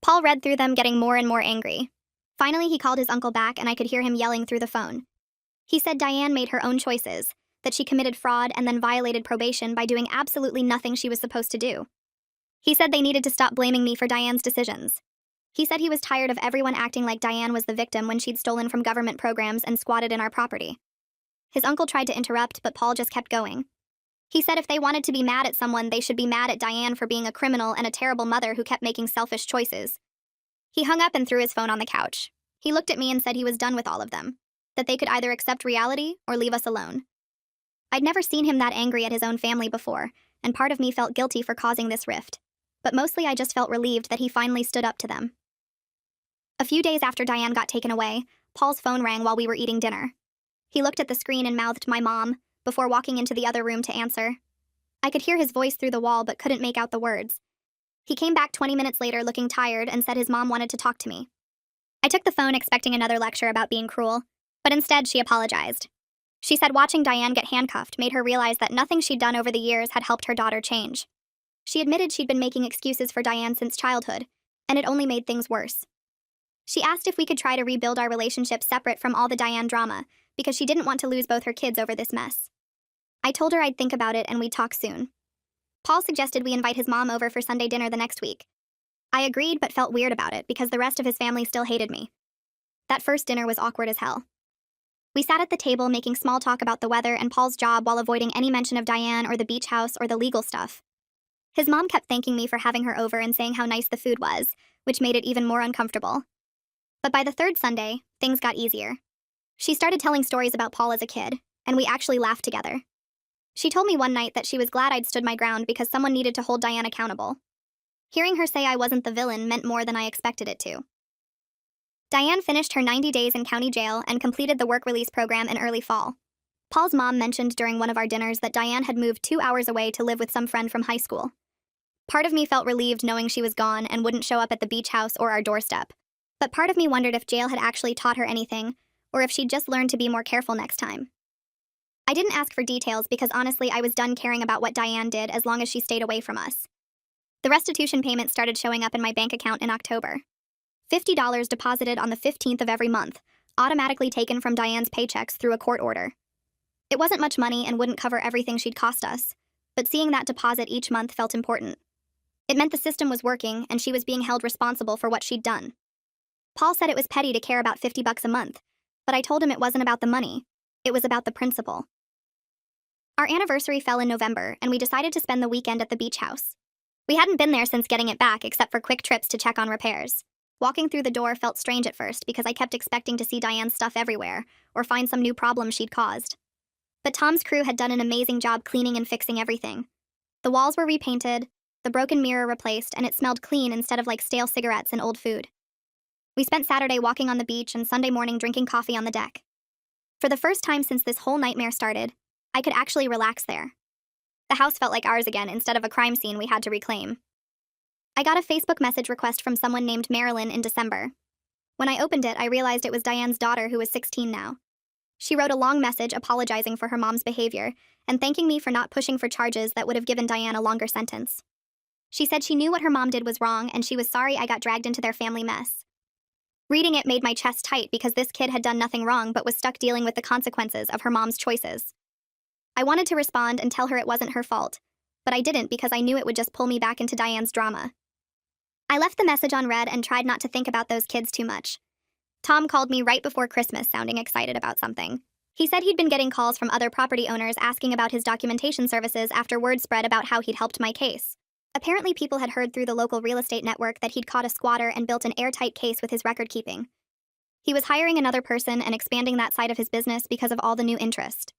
Speaker 1: Paul read through them, getting more and more angry. Finally, he called his uncle back, and I could hear him yelling through the phone. He said Diane made her own choices, that she committed fraud and then violated probation by doing absolutely nothing she was supposed to do. He said they needed to stop blaming me for Diane's decisions. He said he was tired of everyone acting like Diane was the victim when she'd stolen from government programs and squatted in our property. His uncle tried to interrupt, but Paul just kept going. He said if they wanted to be mad at someone, they should be mad at Diane for being a criminal and a terrible mother who kept making selfish choices. He hung up and threw his phone on the couch. He looked at me and said he was done with all of them, that they could either accept reality or leave us alone. I'd never seen him that angry at his own family before, and part of me felt guilty for causing this rift. But mostly I just felt relieved that he finally stood up to them. A few days after Diane got taken away, Paul's phone rang while we were eating dinner. He looked at the screen and mouthed "my mom" before walking into the other room to answer. I could hear his voice through the wall but couldn't make out the words. He came back 20 minutes later looking tired and said his mom wanted to talk to me. I took the phone expecting another lecture about being cruel, but instead she apologized. She said watching Diane get handcuffed made her realize that nothing she'd done over the years had helped her daughter change. She admitted she'd been making excuses for Diane since childhood, and it only made things worse. She asked if we could try to rebuild our relationship separate from all the Diane drama, because she didn't want to lose both her kids over this mess. I told her I'd think about it and we'd talk soon. Paul suggested we invite his mom over for Sunday dinner the next week. I agreed but felt weird about it because the rest of his family still hated me. That first dinner was awkward as hell. We sat at the table making small talk about the weather and Paul's job while avoiding any mention of Diane or the beach house or the legal stuff. His mom kept thanking me for having her over and saying how nice the food was, which made it even more uncomfortable. But by the third Sunday, things got easier. She started telling stories about Paul as a kid, and we actually laughed together. She told me one night that she was glad I'd stood my ground because someone needed to hold Diane accountable. Hearing her say I wasn't the villain meant more than I expected it to. Diane finished her 90 days in county jail and completed the work release program in early fall. Paul's mom mentioned during one of our dinners that Diane had moved 2 hours away to live with some friend from high school. Part of me felt relieved knowing she was gone and wouldn't show up at the beach house or our doorstep. But part of me wondered if jail had actually taught her anything, or if she'd just learned to be more careful next time. I didn't ask for details because honestly I was done caring about what Diane did as long as she stayed away from us. The restitution payment started showing up in my bank account in October. $50 deposited on the 15th of every month, automatically taken from Diane's paychecks through a court order. It wasn't much money and wouldn't cover everything she'd cost us, but seeing that deposit each month felt important. It meant the system was working and she was being held responsible for what she'd done. Paul said it was petty to care about $50 a month, but I told him it wasn't about the money, it was about the principle. Our anniversary fell in November, and we decided to spend the weekend at the beach house. We hadn't been there since getting it back except for quick trips to check on repairs. Walking through the door felt strange at first because I kept expecting to see Diane's stuff everywhere, or find some new problem she'd caused. But Tom's crew had done an amazing job cleaning and fixing everything. The walls were repainted, the broken mirror replaced, and it smelled clean instead of like stale cigarettes and old food. We spent Saturday walking on the beach and Sunday morning drinking coffee on the deck. For the first time since this whole nightmare started, I could actually relax there. The house felt like ours again instead of a crime scene we had to reclaim. I got a Facebook message request from someone named Marilyn in December. When I opened it, I realized it was Diane's daughter who was 16 now. She wrote a long message apologizing for her mom's behavior and thanking me for not pushing for charges that would have given Diane a longer sentence. She said she knew what her mom did was wrong and she was sorry I got dragged into their family mess. Reading it made my chest tight because this kid had done nothing wrong but was stuck dealing with the consequences of her mom's choices. I wanted to respond and tell her it wasn't her fault, but I didn't because I knew it would just pull me back into Diane's drama. I left the message on read and tried not to think about those kids too much. Tom called me right before Christmas sounding excited about something. He said he'd been getting calls from other property owners asking about his documentation services after word spread about how he'd helped my case. Apparently people had heard through the local real estate network that he'd caught a squatter and built an airtight case with his record keeping. He was hiring another person and expanding that side of his business because of all the new interest.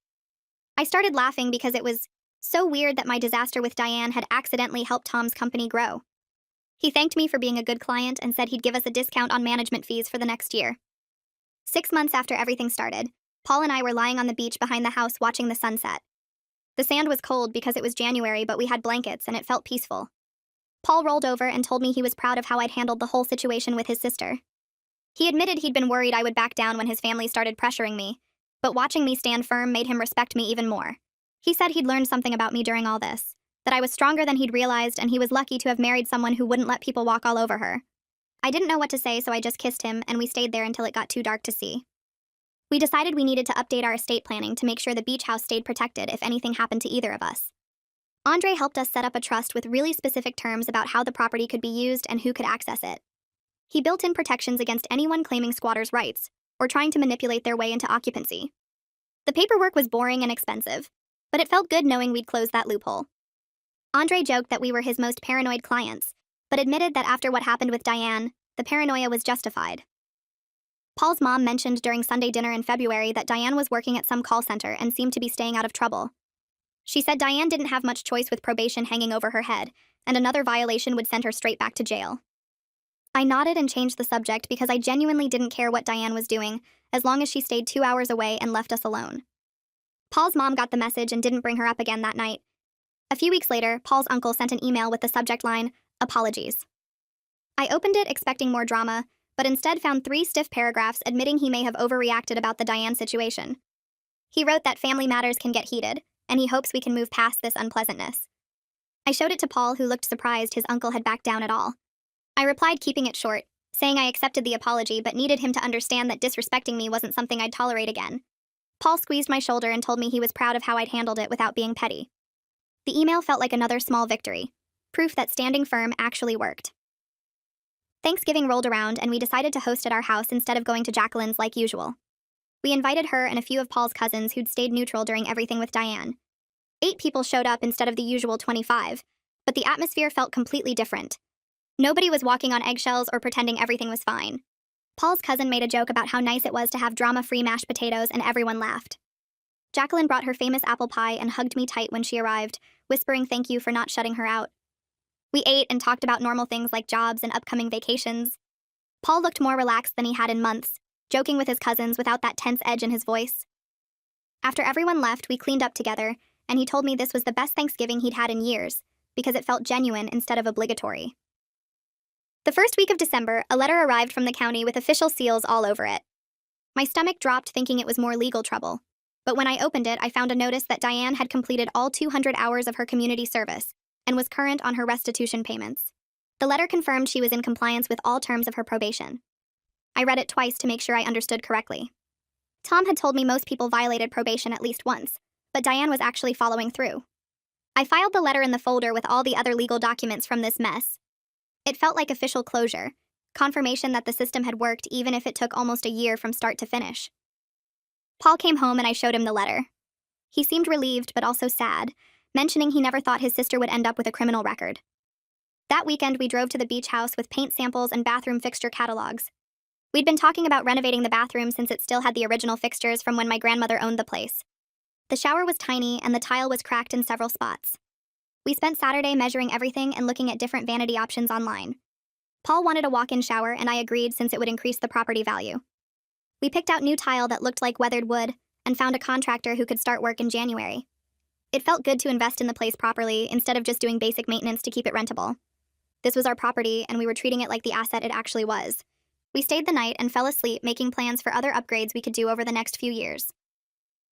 Speaker 1: I started laughing because it was so weird that my disaster with Diane had accidentally helped Tom's company grow. He thanked me for being a good client and said he'd give us a discount on management fees for the next year. 6 months after everything started, Paul and I were lying on the beach behind the house watching the sunset. The sand was cold because it was January, but we had blankets and it felt peaceful. Paul rolled over and told me he was proud of how I'd handled the whole situation with his sister. He admitted he'd been worried I would back down when his family started pressuring me, but watching me stand firm made him respect me even more. He said he'd learned something about me during all this, that I was stronger than he'd realized and he was lucky to have married someone who wouldn't let people walk all over her. I didn't know what to say, so I just kissed him and we stayed there until it got too dark to see. We decided we needed to update our estate planning to make sure the beach house stayed protected if anything happened to either of us. Andre helped us set up a trust with really specific terms about how the property could be used and who could access it. He built in protections against anyone claiming squatters' rights or trying to manipulate their way into occupancy. The paperwork was boring and expensive, but it felt good knowing we'd closed that loophole. Andre joked that we were his most paranoid clients, but admitted that after what happened with Diane, the paranoia was justified. Paul's mom mentioned during Sunday dinner in February that Diane was working at some call center and seemed to be staying out of trouble. She said Diane didn't have much choice with probation hanging over her head, and another violation would send her straight back to jail. I nodded and changed the subject because I genuinely didn't care what Diane was doing, as long as she stayed 2 hours away and left us alone. Paul's mom got the message and didn't bring her up again that night. A few weeks later, Paul's uncle sent an email with the subject line, "Apologies." I opened it expecting more drama, but instead found 3 stiff paragraphs admitting he may have overreacted about the Diane situation. He wrote that family matters can get heated, and he hopes we can move past this unpleasantness. I showed it to Paul, who looked surprised his uncle had backed down at all. I replied, keeping it short, saying I accepted the apology but needed him to understand that disrespecting me wasn't something I'd tolerate again. Paul squeezed my shoulder and told me he was proud of how I'd handled it without being petty. The email felt like another small victory, proof that standing firm actually worked. Thanksgiving rolled around and we decided to host at our house instead of going to Jacqueline's like usual. We invited her and a few of Paul's cousins who'd stayed neutral during everything with Diane. 8 people showed up instead of the usual 25, but the atmosphere felt completely different. Nobody was walking on eggshells or pretending everything was fine. Paul's cousin made a joke about how nice it was to have drama-free mashed potatoes, and everyone laughed. Jacqueline brought her famous apple pie and hugged me tight when she arrived, whispering thank you for not shutting her out. We ate and talked about normal things like jobs and upcoming vacations. Paul looked more relaxed than he had in months, joking with his cousins without that tense edge in his voice. After everyone left, we cleaned up together, and he told me this was the best Thanksgiving he'd had in years, because it felt genuine instead of obligatory. The first week of December, a letter arrived from the county with official seals all over it. My stomach dropped thinking it was more legal trouble, but when I opened it, I found a notice that Diane had completed all 200 hours of her community service and was current on her restitution payments. The letter confirmed she was in compliance with all terms of her probation. I read it twice to make sure I understood correctly. Tom had told me most people violated probation at least once, but Diane was actually following through. I filed the letter in the folder with all the other legal documents from this mess. It felt like official closure, confirmation that the system had worked even if it took almost a year from start to finish. Paul came home and I showed him the letter. He seemed relieved but also sad, mentioning he never thought his sister would end up with a criminal record. That weekend we drove to the beach house with paint samples and bathroom fixture catalogs. We'd been talking about renovating the bathroom since it still had the original fixtures from when my grandmother owned the place. The shower was tiny and the tile was cracked in several spots. We spent Saturday measuring everything and looking at different vanity options online. Paul wanted a walk-in shower and I agreed since it would increase the property value. We picked out new tile that looked like weathered wood and found a contractor who could start work in January. It felt good to invest in the place properly instead of just doing basic maintenance to keep it rentable. This was our property and we were treating it like the asset it actually was. We stayed the night and fell asleep making plans for other upgrades we could do over the next few years.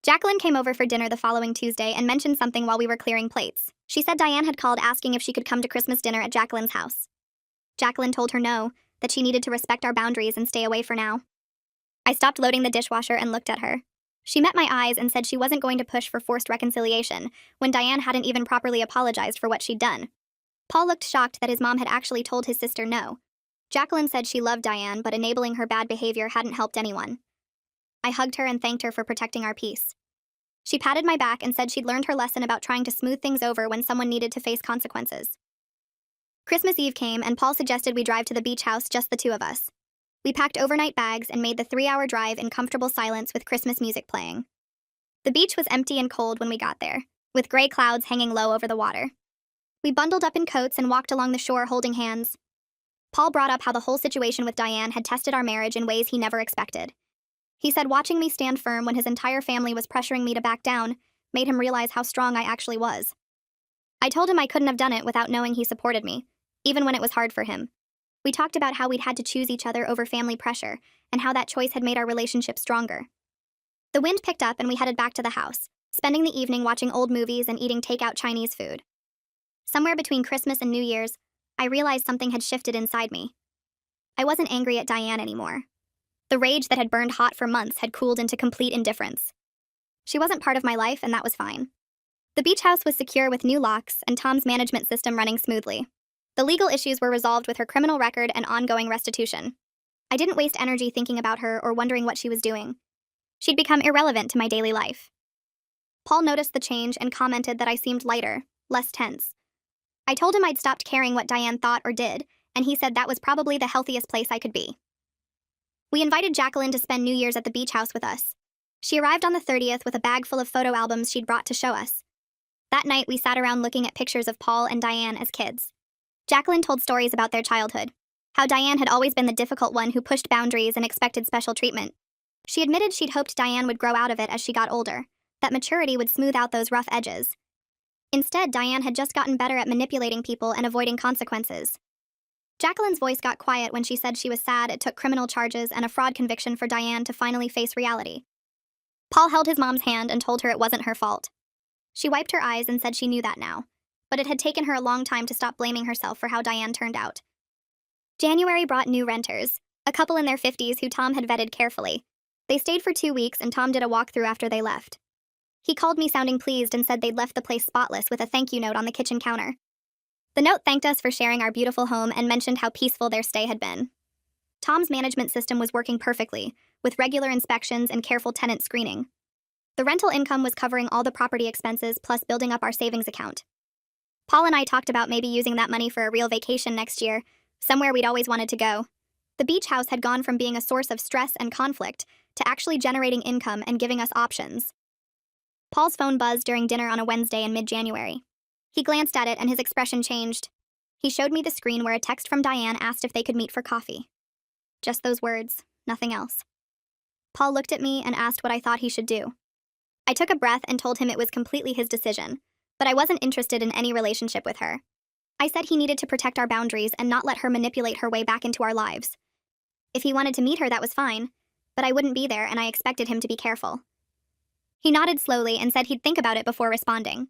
Speaker 1: Jacqueline came over for dinner the following Tuesday and mentioned something while we were clearing plates. She said Diane had called asking if she could come to Christmas dinner at Jacqueline's house. Jacqueline told her no, that she needed to respect our boundaries and stay away for now. I stopped loading the dishwasher and looked at her. She met my eyes and said she wasn't going to push for forced reconciliation when Diane hadn't even properly apologized for what she'd done. Paul looked shocked that his mom had actually told his sister no. Jacqueline said she loved Diane, but enabling her bad behavior hadn't helped anyone. I hugged her and thanked her for protecting our peace. She patted my back and said she'd learned her lesson about trying to smooth things over when someone needed to face consequences. Christmas Eve came and Paul suggested we drive to the beach house, just the two of us. We packed overnight bags and made the 3-hour drive in comfortable silence with Christmas music playing. The beach was empty and cold when we got there, with gray clouds hanging low over the water. We bundled up in coats and walked along the shore holding hands. Paul brought up how the whole situation with Diane had tested our marriage in ways he never expected. He said watching me stand firm when his entire family was pressuring me to back down made him realize how strong I actually was. I told him I couldn't have done it without knowing he supported me, even when it was hard for him. We talked about how we'd had to choose each other over family pressure, and how that choice had made our relationship stronger. The wind picked up and we headed back to the house, spending the evening watching old movies and eating takeout Chinese food. Somewhere between Christmas and New Year's, I realized something had shifted inside me. I wasn't angry at Diane anymore. The rage that had burned hot for months had cooled into complete indifference. She wasn't part of my life, and that was fine. The beach house was secure with new locks and Tom's management system running smoothly. The legal issues were resolved with her criminal record and ongoing restitution. I didn't waste energy thinking about her or wondering what she was doing. She'd become irrelevant to my daily life. Paul noticed the change and commented that I seemed lighter, less tense. I told him I'd stopped caring what Diane thought or did, and he said that was probably the healthiest place I could be. We invited Jacqueline to spend New Year's at the beach house with us. She arrived on the 30th with a bag full of photo albums she'd brought to show us. That night, we sat around looking at pictures of Paul and Diane as kids. Jacqueline told stories about their childhood, how Diane had always been the difficult one who pushed boundaries and expected special treatment. She admitted she'd hoped Diane would grow out of it as she got older, that maturity would smooth out those rough edges. Instead, Diane had just gotten better at manipulating people and avoiding consequences. Jacqueline's voice got quiet when she said she was sad it took criminal charges and a fraud conviction for Diane to finally face reality. Paul held his mom's hand and told her it wasn't her fault. She wiped her eyes and said she knew that now. but it had taken her a long time to stop blaming herself for how Diane turned out. January brought new renters, a couple in their 50s who Tom had vetted carefully. They stayed for 2 weeks and Tom did a walkthrough after they left. He called me sounding pleased and said they'd left the place spotless with a thank you note on the kitchen counter. The note thanked us for sharing our beautiful home and mentioned how peaceful their stay had been. Tom's management system was working perfectly, with regular inspections and careful tenant screening. The rental income was covering all the property expenses plus building up our savings account. Paul and I talked about maybe using that money for a real vacation next year, somewhere we'd always wanted to go. The beach house had gone from being a source of stress and conflict to actually generating income and giving us options. Paul's phone buzzed during dinner on a Wednesday in mid-January. He glanced at it and his expression changed. He showed me the screen where a text from Diane asked if they could meet for coffee. Just those words, nothing else. Paul looked at me and asked what I thought he should do. I took a breath and told him it was completely his decision, but I wasn't interested in any relationship with her. I said he needed to protect our boundaries and not let her manipulate her way back into our lives. If he wanted to meet her, that was fine, but I wouldn't be there and I expected him to be careful. He nodded slowly and said he'd think about it before responding.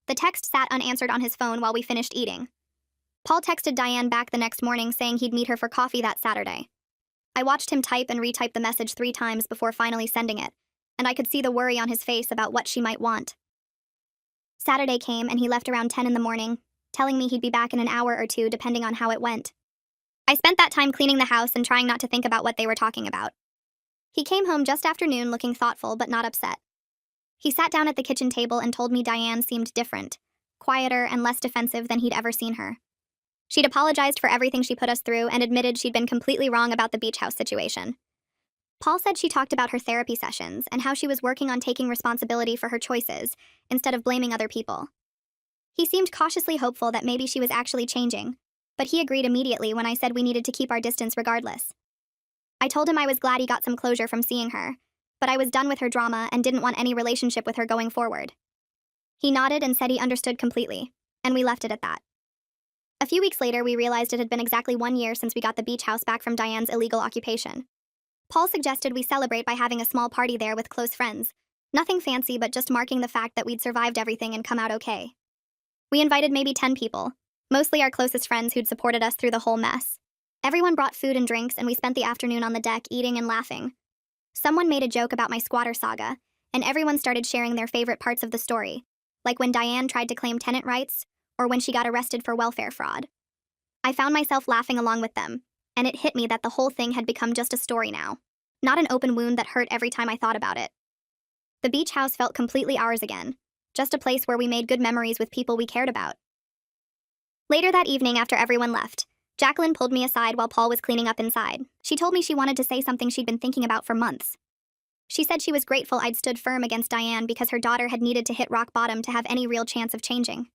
Speaker 1: The text sat unanswered on his phone while we finished eating. Paul texted Diane back the next morning saying he'd meet her for coffee that Saturday. I watched him type and retype the message 3 times before finally sending it, and I could see the worry on his face about what she might want. Saturday came and he left around 10 in the morning, telling me he'd be back in an hour or 2 depending on how it went. I spent that time cleaning the house and trying not to think about what they were talking about. He came home just after noon looking thoughtful but not upset. He sat down at the kitchen table and told me Diane seemed different, quieter and less defensive than he'd ever seen her. She'd apologized for everything she put us through and admitted she'd been completely wrong about the beach house situation. Paul said she talked about her therapy sessions and how she was working on taking responsibility for her choices instead of blaming other people. He seemed cautiously hopeful that maybe she was actually changing, but he agreed immediately when I said we needed to keep our distance regardless. I told him I was glad he got some closure from seeing her, but I was done with her drama and didn't want any relationship with her going forward. He nodded and said he understood completely, and we left it at that. A few weeks later, we realized it had been exactly 1 year since we got the beach house back from Diane's illegal occupation. Paul suggested we celebrate by having a small party there with close friends. Nothing fancy, but just marking the fact that we'd survived everything and come out okay. We invited maybe 10 people, mostly our closest friends who'd supported us through the whole mess. Everyone brought food and drinks, and we spent the afternoon on the deck eating and laughing. Someone made a joke about my squatter saga, and everyone started sharing their favorite parts of the story, like when Diane tried to claim tenant rights, or when she got arrested for welfare fraud. I found myself laughing along with them, and it hit me that the whole thing had become just a story now, not an open wound that hurt every time I thought about it. The beach house felt completely ours again, just a place where we made good memories with people we cared about. Later that evening, after everyone left, Jacqueline pulled me aside while Paul was cleaning up inside. She told me she wanted to say something she'd been thinking about for months. She said she was grateful I'd stood firm against Diane because her daughter had needed to hit rock bottom to have any real chance of changing.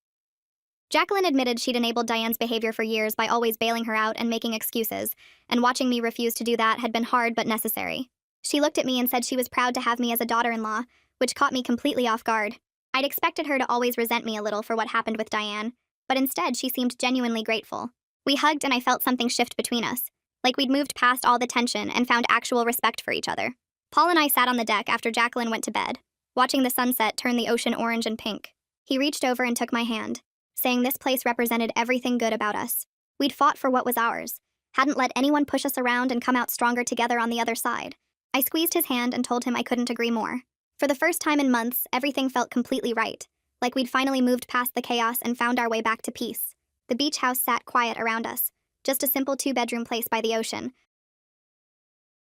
Speaker 1: Jacqueline admitted she'd enabled Diane's behavior for years by always bailing her out and making excuses, and watching me refuse to do that had been hard but necessary. She looked at me and said she was proud to have me as a daughter-in-law, which caught me completely off guard. I'd expected her to always resent me a little for what happened with Diane, but instead she seemed genuinely grateful. We hugged and I felt something shift between us, like we'd moved past all the tension and found actual respect for each other. Paul and I sat on the deck after Jacqueline went to bed, watching the sunset turn the ocean orange and pink. He reached over and took my hand, saying this place represented everything good about us. We'd fought for what was ours, hadn't let anyone push us around and come out stronger together on the other side. I squeezed his hand and told him I couldn't agree more. For the first time in months, everything felt completely right, like we'd finally moved past the chaos and found our way back to peace. The beach house sat quiet around us, just a simple 2-bedroom place by the ocean,